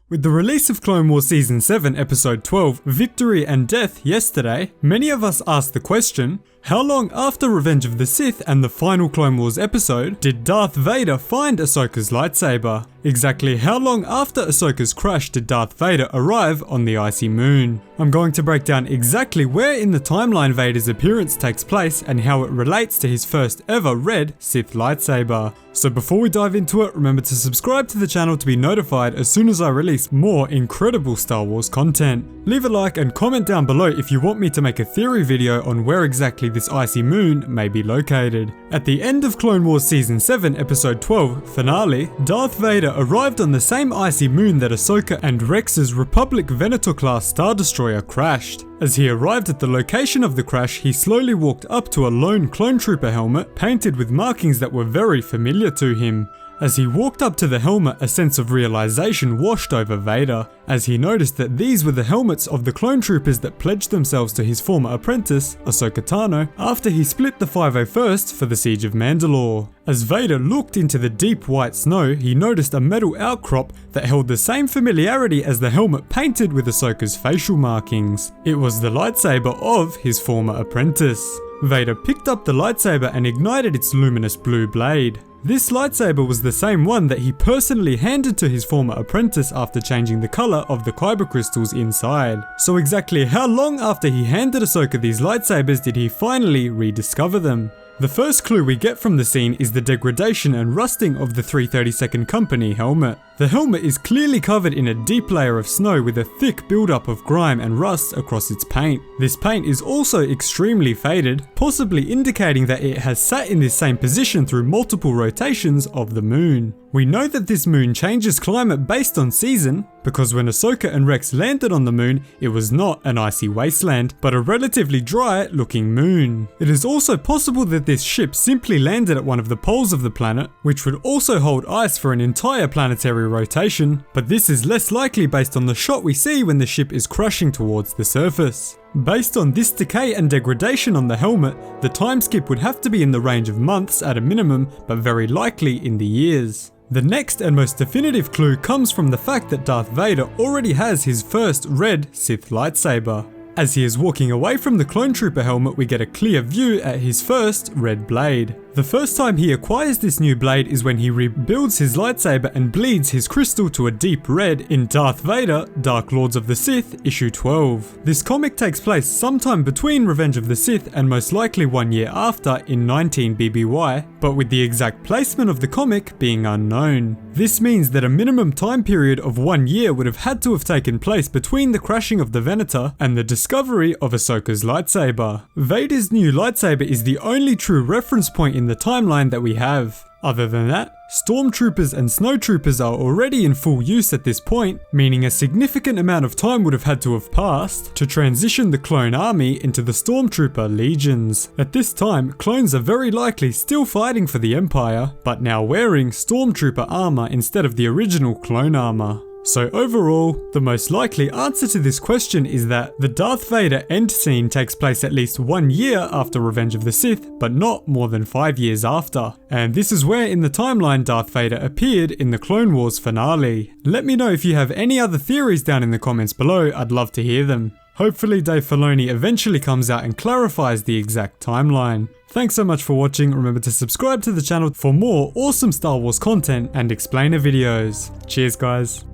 With the release of Clone Wars Season 7 Episode 12, Victory and Death yesterday, many of us asked the question, how long after Revenge of the Sith and the final Clone Wars episode did Darth Vader find Ahsoka's lightsaber? Exactly how long after Ahsoka's crash did Darth Vader arrive on the icy moon? I'm going to break down exactly where in the timeline Vader's appearance takes place and how it relates to his first ever red Sith lightsaber. So before we dive into it, remember to subscribe to the channel to be notified as soon as I release more incredible Star Wars content. Leave a like and comment down below if you want me to make a theory video on where exactly this icy moon may be located. At the end of Clone Wars Season 7 Episode 12 finale, Darth Vader arrived on the same icy moon that Ahsoka and Rex's Republic Venator-class Star Destroyer crashed. As he arrived at the location of the crash, he slowly walked up to a lone clone trooper helmet painted with markings that were very familiar to him. As he walked up to the helmet, a sense of realization washed over Vader, as he noticed that these were the helmets of the clone troopers that pledged themselves to his former apprentice, Ahsoka Tano, after he split the 501st for the Siege of Mandalore. As Vader looked into the deep white snow, he noticed a metal outcrop that held the same familiarity as the helmet painted with Ahsoka's facial markings. It was the lightsaber of his former apprentice. Vader picked up the lightsaber and ignited its luminous blue blade. This lightsaber was the same one that he personally handed to his former apprentice after changing the color of the kyber crystals inside. So exactly how long after he handed Ahsoka these lightsabers did he finally rediscover them? The first clue we get from the scene is the degradation and rusting of the 332nd Company helmet. The helmet is clearly covered in a deep layer of snow with a thick buildup of grime and rust across its paint. This paint is also extremely faded, possibly indicating that it has sat in this same position through multiple rotations of the moon. We know that this moon changes climate based on season, because when Ahsoka and Rex landed on the moon, it was not an icy wasteland, but a relatively dry looking moon. It is also possible that this ship simply landed at one of the poles of the planet, which would also hold ice for an entire planetary rotation, but this is less likely based on the shot we see when the ship is crashing towards the surface. Based on this decay and degradation on the helmet, the time skip would have to be in the range of months at a minimum, but very likely in the years. The next and most definitive clue comes from the fact that Darth Vader already has his first red Sith lightsaber. As he is walking away from the clone trooper helmet, we get a clear view at his first red blade. The first time he acquires this new blade is when he rebuilds his lightsaber and bleeds his crystal to a deep red in Darth Vader, Dark Lords of the Sith, issue 12. This comic takes place sometime between Revenge of the Sith and most likely 1 year after in 19 BBY, but with the exact placement of the comic being unknown. This means that a minimum time period of 1 year would have had to have taken place between the crashing of the Venator and the discovery of Ahsoka's lightsaber. Vader's new lightsaber is the only true reference point in the timeline that we have. Other than that, stormtroopers and snowtroopers are already in full use at this point, meaning a significant amount of time would have had to have passed to transition the clone army into the stormtrooper legions. At this time, clones are very likely still fighting for the Empire, but now wearing stormtrooper armor instead of the original clone armor. So overall, the most likely answer to this question is that the Darth Vader end scene takes place at least 1 year after Revenge of the Sith, but not more than 5 years after. And this is where in the timeline Darth Vader appeared in the Clone Wars finale. Let me know if you have any other theories down in the comments below, I'd love to hear them. Hopefully Dave Filoni eventually comes out and clarifies the exact timeline. Thanks so much for watching, remember to subscribe to the channel for more awesome Star Wars content and explainer videos. Cheers guys.